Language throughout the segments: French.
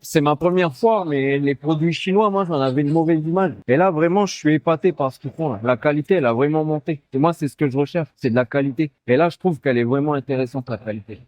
C'est ma première fois, mais les produits chinois, moi, j'en avais une mauvaise image. Et là, vraiment, je suis épaté par ce qu'ils font, là. La qualité, elle a vraiment monté. Et moi, c'est ce que je recherche, c'est de la qualité. Et là, je trouve qu'elle est vraiment intéressante, la qualité.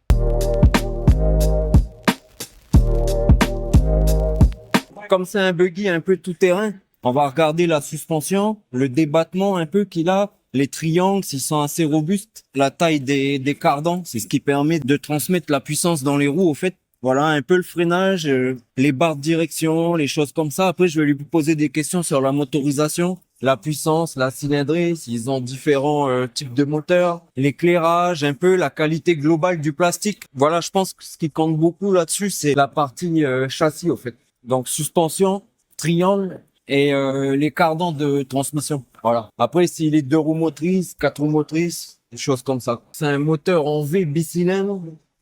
Comme c'est un buggy un peu tout-terrain, on va regarder la suspension, le débattement un peu qu'il a, les triangles, s'ils sont assez robustes, la taille des cardans, c'est ce qui permet de transmettre la puissance dans les roues, au fait. Voilà, un peu le freinage, les barres de direction, les choses comme ça. Après, je vais lui poser des questions sur la motorisation, la puissance, la cylindrée, s'ils ont différents types de moteurs, l'éclairage, un peu la qualité globale du plastique. Voilà, je pense que ce qui compte beaucoup là-dessus, c'est la partie châssis, au fait. Donc, suspension, triangle et les cardans de transmission. Voilà. Après, s'il est 2 roues motrices, 4 roues motrices, des choses comme ça. C'est un moteur en V bicylindre.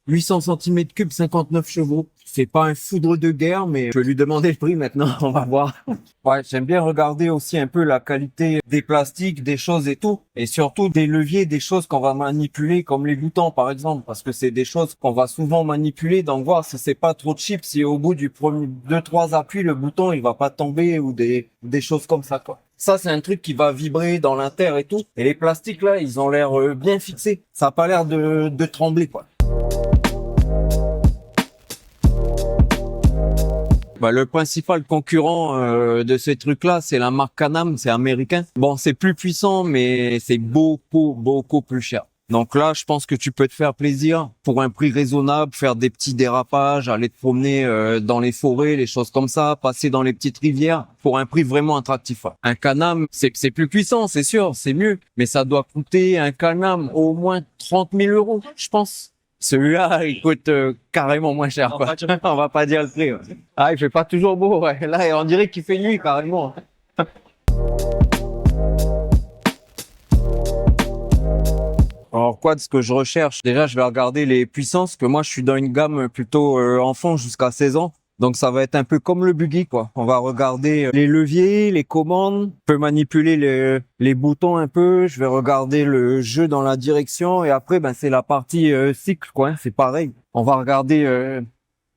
800 cm3, 59 chevaux. C'est pas un foudre de guerre, mais je vais lui demander le prix maintenant, on va voir. Ouais, j'aime bien regarder aussi un peu la qualité des plastiques, des choses et tout. Et surtout des leviers, des choses qu'on va manipuler, comme les boutons par exemple, parce que c'est des choses qu'on va souvent manipuler, donc voir si c'est pas trop cheap, si au bout du premier 2-3 appuis, le bouton il va pas tomber ou des choses comme ça, quoi. Ça, c'est un truc qui va vibrer dans l'inter et tout. Et les plastiques là, ils ont l'air bien fixés. Ça a pas l'air de trembler, quoi. Bah, le principal concurrent de ces trucs-là, c'est la marque Can-Am, c'est américain. Bon, c'est plus puissant, mais c'est beaucoup plus cher. Donc là, je pense que tu peux te faire plaisir pour un prix raisonnable, faire des petits dérapages, aller te promener dans les forêts, les choses comme ça, passer dans les petites rivières pour un prix vraiment attractif. Ouais. Un Can-Am, c'est plus puissant, c'est sûr, c'est mieux, mais ça doit coûter un Can-Am au moins 30 000 €, je pense. Celui-là, il coûte carrément moins cher, quoi. On va pas dire le prix. Ouais. Ah, il fait pas toujours beau, ouais. Là, on dirait qu'il fait nuit, carrément. Alors, quoi de ce que je recherche? Déjà, je vais regarder les puissances, que moi, je suis dans une gamme plutôt enfant jusqu'à 16 ans. Donc, ça va être un peu comme le buggy, quoi. On va regarder les leviers, les commandes. On peut manipuler les boutons un peu. Je vais regarder le jeu dans la direction. Et après, ben, c'est la partie cycle, quoi. Hein. C'est pareil. On va regarder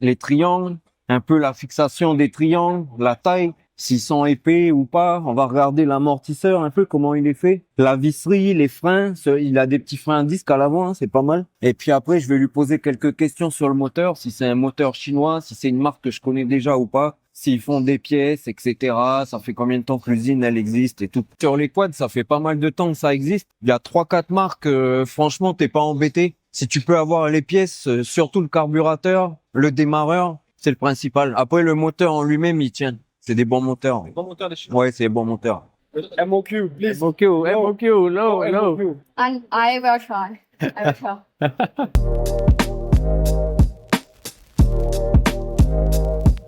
les triangles, un peu la fixation des triangles, la taille, s'ils sont épais ou pas. On va regarder l'amortisseur, un peu comment il est fait. La visserie, les freins. Il a des petits freins à disque à l'avant, hein, c'est pas mal. Et puis après, je vais lui poser quelques questions sur le moteur, si c'est un moteur chinois, si c'est une marque que je connais déjà ou pas, s'ils font des pièces, etc. Ça fait combien de temps que l'usine, elle existe et tout. Sur les quads, ça fait pas mal de temps que ça existe. Il y a 3-4 marques, franchement, t'es pas embêté. Si tu peux avoir les pièces, surtout le carburateur, le démarreur, c'est le principal. Après, le moteur en lui-même, il tient. C'est des bons moteurs. Bon moteur des Chinois. Ouais, c'est des bons moteurs. MOQ, please. MOQ, MOQ, no. MOQ. I will try. I will try.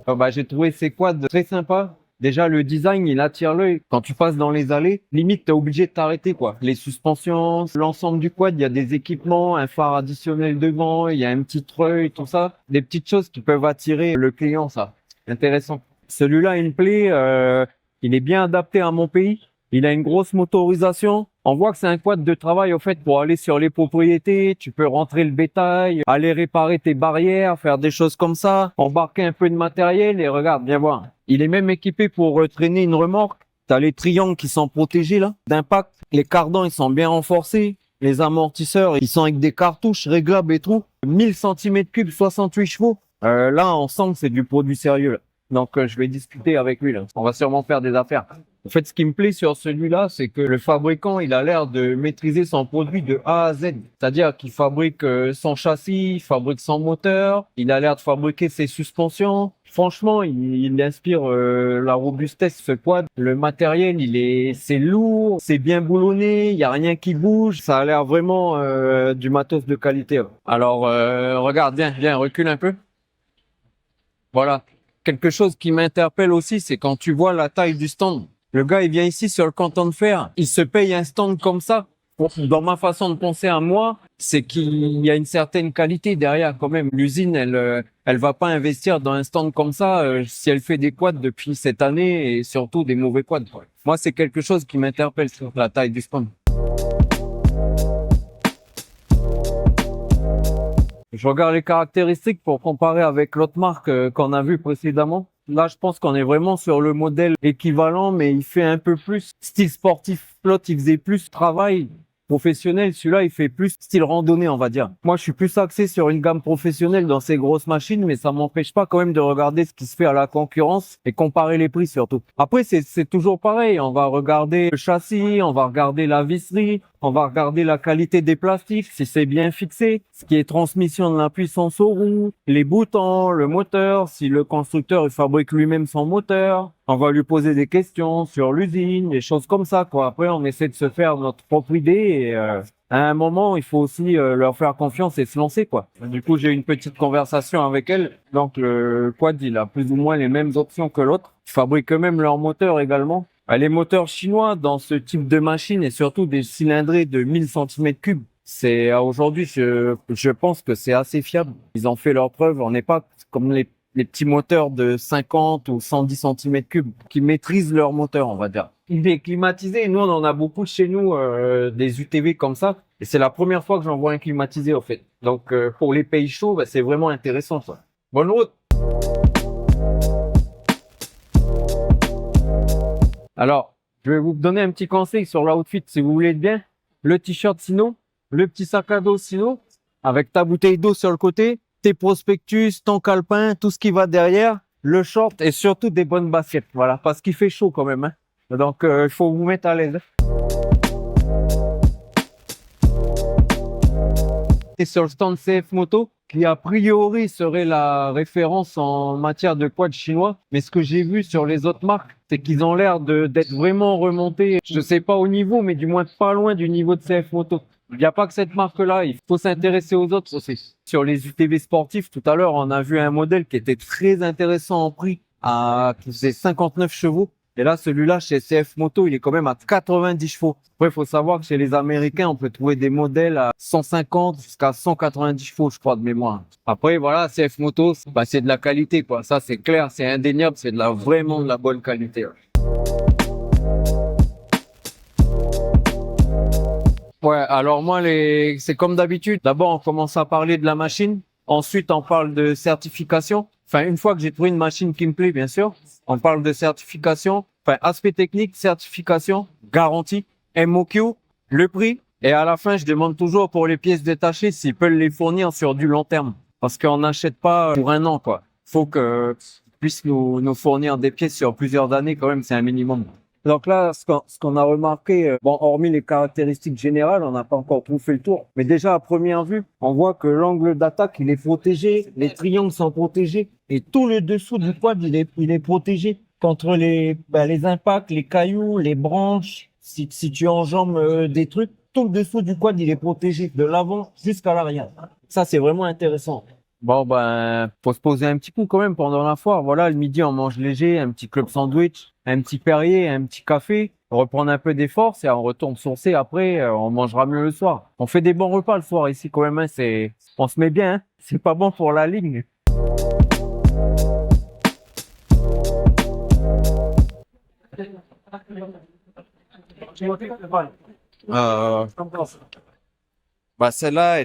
Bah, j'ai trouvé ces quads très sympas. Déjà, le design, il attire l'œil. Quand tu passes dans les allées, limite, t'es obligé de t'arrêter, quoi. Les suspensions, l'ensemble du quad, il y a des équipements, un phare additionnel devant, il y a un petit treuil, tout ça. Des petites choses qui peuvent attirer le client, ça. Intéressant. Celui-là, il me plaît, il est bien adapté à mon pays. Il a une grosse motorisation. On voit que c'est un quad de travail, au fait, pour aller sur les propriétés. Tu peux rentrer le bétail, aller réparer tes barrières, faire des choses comme ça, embarquer un peu de matériel et regarde, viens voir. Il est même équipé pour traîner une remorque. T'as les triangles qui sont protégés, là, d'impact. Les cardans, ils sont bien renforcés. Les amortisseurs, ils sont avec des cartouches réglables et tout. 1000 cm3, 68 chevaux. Là, on sent que c'est du produit sérieux, là. Donc, je vais discuter avec lui, là. On va sûrement faire des affaires. En fait, ce qui me plaît sur celui-là, c'est que le fabricant, il a l'air de maîtriser son produit de A à Z. C'est-à-dire qu'il fabrique son châssis, il fabrique son moteur, il a l'air de fabriquer ses suspensions. Franchement, il inspire la robustesse, ce quad. Le matériel, c'est lourd, c'est bien boulonné, il y a rien qui bouge. Ça a l'air vraiment du matos de qualité. Ouais. Alors, regarde, viens, recule un peu. Voilà. Quelque chose qui m'interpelle aussi, c'est quand tu vois la taille du stand. Le gars, il vient ici sur le canton de fer, il se paye un stand comme ça. Dans ma façon de penser à moi, c'est qu'il y a une certaine qualité derrière quand même. L'usine, elle va pas investir dans un stand comme ça si elle fait des quads depuis cette année et surtout des mauvais quads. Moi, c'est quelque chose qui m'interpelle sur la taille du stand. Je regarde les caractéristiques pour comparer avec l'autre marque qu'on a vu précédemment. Là, je pense qu'on est vraiment sur le modèle équivalent, mais il fait un peu plus style sportif. L'autre, il faisait plus travail professionnel. Celui-là, il fait plus style randonnée, on va dire. Moi, je suis plus axé sur une gamme professionnelle dans ces grosses machines, mais ça m'empêche pas quand même de regarder ce qui se fait à la concurrence et comparer les prix surtout. Après, c'est toujours pareil. On va regarder le châssis, on va regarder la visserie, on va regarder la qualité des plastiques, si c'est bien fixé, ce qui est transmission de la puissance aux roues, les boutons, le moteur, si le constructeur il fabrique lui-même son moteur. On va lui poser des questions sur l'usine, des choses comme ça, quoi. Après, on essaie de se faire notre propre idée et à un moment, il faut aussi leur faire confiance et se lancer, quoi. Du coup, j'ai eu une petite conversation avec elle. Donc, le quad, il a plus ou moins les mêmes options que l'autre. Ils fabriquent eux-mêmes leur moteur également. Les moteurs chinois dans ce type de machine et surtout des cylindrées de 1000 cm3, c'est aujourd'hui, je pense que c'est assez fiable. Ils ont fait leurs preuves. On n'est pas comme les petits moteurs de 50 ou 110 cm3 qui maîtrisent leur moteur, on va dire. Il est climatisé. Nous, on en a beaucoup chez nous, des UTV comme ça. Et c'est la première fois que j'en vois un climatisé, au fait. Donc, pour les pays chauds, bah, c'est vraiment intéressant, ça. Bonne route! Alors, je vais vous donner un petit conseil sur l'outfit si vous voulez être bien. Le t-shirt Sino, le petit sac à dos Sino, avec ta bouteille d'eau sur le côté, tes prospectus, ton calepin, tout ce qui va derrière, le short et surtout des bonnes baskets. Voilà, parce qu'il fait chaud quand même, hein. Donc, il faut vous mettre à l'aise. Et sur le stand CF Moto, qui a priori serait la référence en matière de quad chinois. Mais ce que j'ai vu sur les autres marques, c'est qu'ils ont l'air d'être vraiment remontés, je sais pas au niveau, mais du moins pas loin du niveau de CF Moto. Il n'y a pas que cette marque-là, il faut s'intéresser aux autres aussi. Sur les UTV sportifs, tout à l'heure, on a vu un modèle qui était très intéressant en prix, qui faisait 59 chevaux. Et là, celui-là, chez CF Moto, il est quand même à 90 chevaux. Après, il faut savoir que chez les Américains, on peut trouver des modèles à 150 jusqu'à 190 chevaux, je crois, de mémoire. Après, voilà, CF Moto, bah, c'est de la qualité, quoi. Ça, c'est clair, c'est indéniable, c'est vraiment de la bonne qualité. Ouais, alors moi, c'est comme d'habitude. D'abord, on commence à parler de la machine. Ensuite, on parle de certification. Enfin, une fois que j'ai trouvé une machine qui me plaît, bien sûr, on parle de certification. Enfin, aspect technique, certification, garantie, MOQ, le prix. Et à la fin, je demande toujours pour les pièces détachées s'ils peuvent les fournir sur du long terme. Parce qu'on n'achète pas pour un an, quoi. Faut que puissent nous fournir des pièces sur plusieurs années, quand même, c'est un minimum. Donc là, ce qu'on a remarqué, bon, hormis les caractéristiques générales, on n'a pas encore tout fait le tour. Mais déjà, à première vue, on voit que l'angle d'attaque, il est protégé, les triangles sont protégés, et tout le dessous du quad, il est protégé contre les impacts, les cailloux, les branches. Si tu enjambes des trucs, tout le dessous du quad, il est protégé, de l'avant jusqu'à l'arrière. Ça, c'est vraiment intéressant. Bon, ben, faut se poser un petit coup quand même pendant la foire. Voilà, le midi, on mange léger, un petit club sandwich, un petit Perrier, un petit café, reprendre un peu des forces et on retourne sourcer après, on mangera mieux le soir. On fait des bons repas le soir ici quand même, hein, on se met bien, hein. C'est pas bon pour la ligne. Bah celle-là,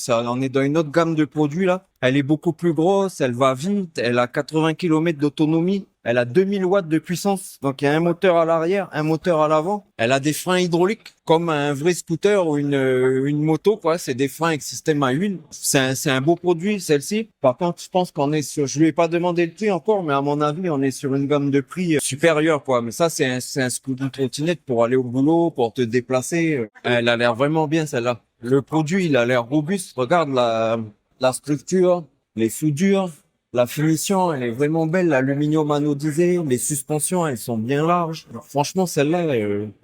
on est dans une autre gamme de produits là. Elle est beaucoup plus grosse, elle va vite, elle a 80 km d'autonomie, elle a 2000 watts de puissance. Donc il y a un moteur à l'arrière, un moteur à l'avant. Elle a des freins hydrauliques comme un vrai scooter ou une moto quoi. C'est des freins avec système à huile. C'est un beau produit celle-ci. Par contre, je pense qu'on est sur, je lui ai pas demandé le prix encore, mais à mon avis, on est sur une gamme de prix supérieure quoi. Mais ça c'est un scooter trottinette pour aller au boulot, pour te déplacer. Elle a l'air vraiment bien celle-là. Le produit, il a l'air robuste. Regarde la structure, les soudures, la finition, elle est vraiment belle. L'aluminium anodisé, les suspensions, elles sont bien larges. Franchement, celle-là,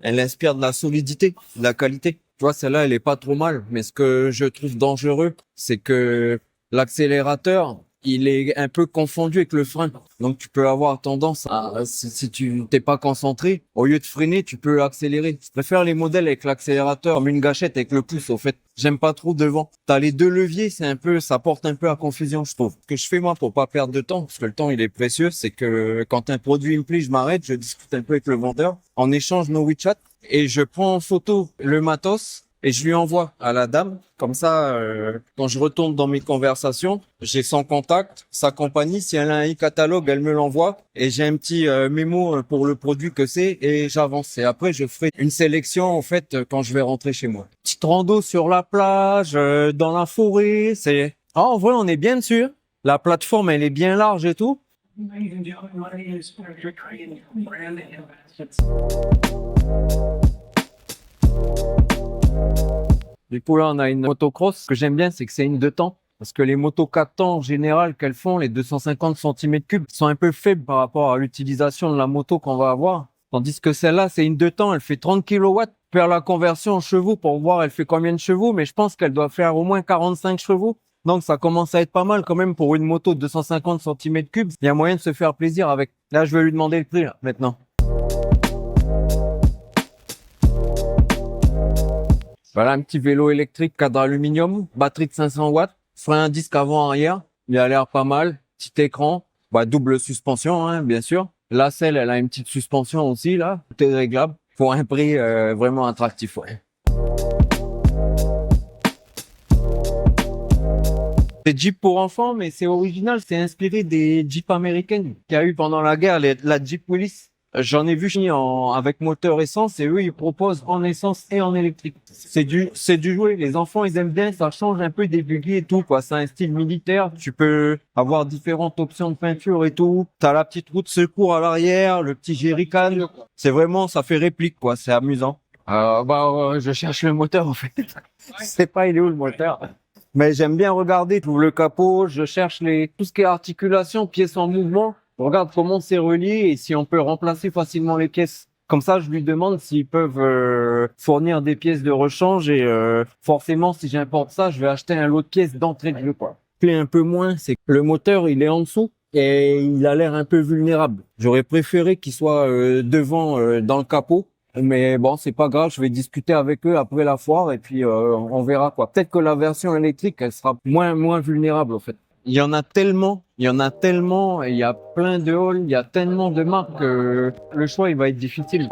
elle inspire de la solidité, de la qualité. Tu vois, celle-là, elle est pas trop mal. Mais ce que je trouve dangereux, c'est que l'accélérateur, il est un peu confondu avec le frein. Donc, tu peux avoir tendance à, si tu t'es pas concentré, au lieu de freiner, tu peux accélérer. Je préfère les modèles avec l'accélérateur comme une gâchette avec le pouce, au fait. J'aime pas trop devant. T'as les deux leviers, ça porte un peu à confusion, je trouve. Ce que je fais, moi, pour pas perdre de temps, parce que le temps, il est précieux, c'est que quand un produit me plaît, je m'arrête, je discute un peu avec le vendeur. En échange nos WeChat et je prends en photo le matos et je lui envoie à la dame. Comme ça, quand je retourne dans mes conversations, j'ai son contact, sa compagnie. Si elle a un e-catalogue, elle me l'envoie et j'ai un petit mémo pour le produit que c'est et j'avance. Et après, je ferai une sélection en fait quand je vais rentrer chez moi. Petite rando sur la plage, dans la forêt. En vrai, on est bien dessus. La plateforme, elle est bien large et tout. Du coup, là, on a une motocross. Ce que j'aime bien, c'est que c'est une 2 temps. Parce que les motos 4 temps, en général, qu'elles font, les 250 cm3, sont un peu faibles par rapport à l'utilisation de la moto qu'on va avoir. Tandis que celle-là, c'est une 2 temps, elle fait 30 kW. Faire la conversion en chevaux pour voir elle fait combien de chevaux, mais je pense qu'elle doit faire au moins 45 chevaux. Donc, ça commence à être pas mal quand même pour une moto de 250 cm3. Il y a moyen de se faire plaisir avec. Là, je vais lui demander le prix, là, maintenant. Voilà, un petit vélo électrique cadre aluminium, batterie de 500 watts, frein à disque avant-arrière. Il a l'air pas mal. Petit écran, double suspension, hein, bien sûr. La selle, elle a une petite suspension aussi, là. Tout est réglable pour un prix vraiment attractif, ouais. C'est Jeep pour enfants, mais c'est original. C'est inspiré des Jeeps américaines qu'il y a eu pendant la guerre, la Jeep Willys. J'en ai vu avec moteur essence et eux, ils proposent en essence et en électrique. C'est du jouet. Les enfants, ils aiment bien. Ça change un peu des buggy et tout, quoi. C'est un style militaire. Tu peux avoir différentes options de peinture et tout. T'as la petite roue de secours à l'arrière, le petit jerrycan. C'est vraiment, ça fait réplique, quoi. C'est amusant. Je cherche le moteur, en fait. Je sais pas, il est où le moteur? Mais j'aime bien regarder tout le capot. Je cherche tout ce qui est articulation, pièces en mouvement. Je regarde comment c'est relié et si on peut remplacer facilement les pièces. Comme ça, je lui demande s'ils peuvent fournir des pièces de rechange et forcément, si j'importe ça, je vais acheter un lot de pièces d'entrée de jeu, quoi. Plaît un peu moins, c'est que le moteur, il est en dessous et il a l'air un peu vulnérable. J'aurais préféré qu'il soit devant dans le capot. Mais bon, c'est pas grave, je vais discuter avec eux après la foire et puis on verra, quoi. Peut-être que la version électrique, elle sera moins vulnérable, en fait. Il y en a tellement, il y a plein de halls, il y a tellement de marques que le choix, il va être difficile.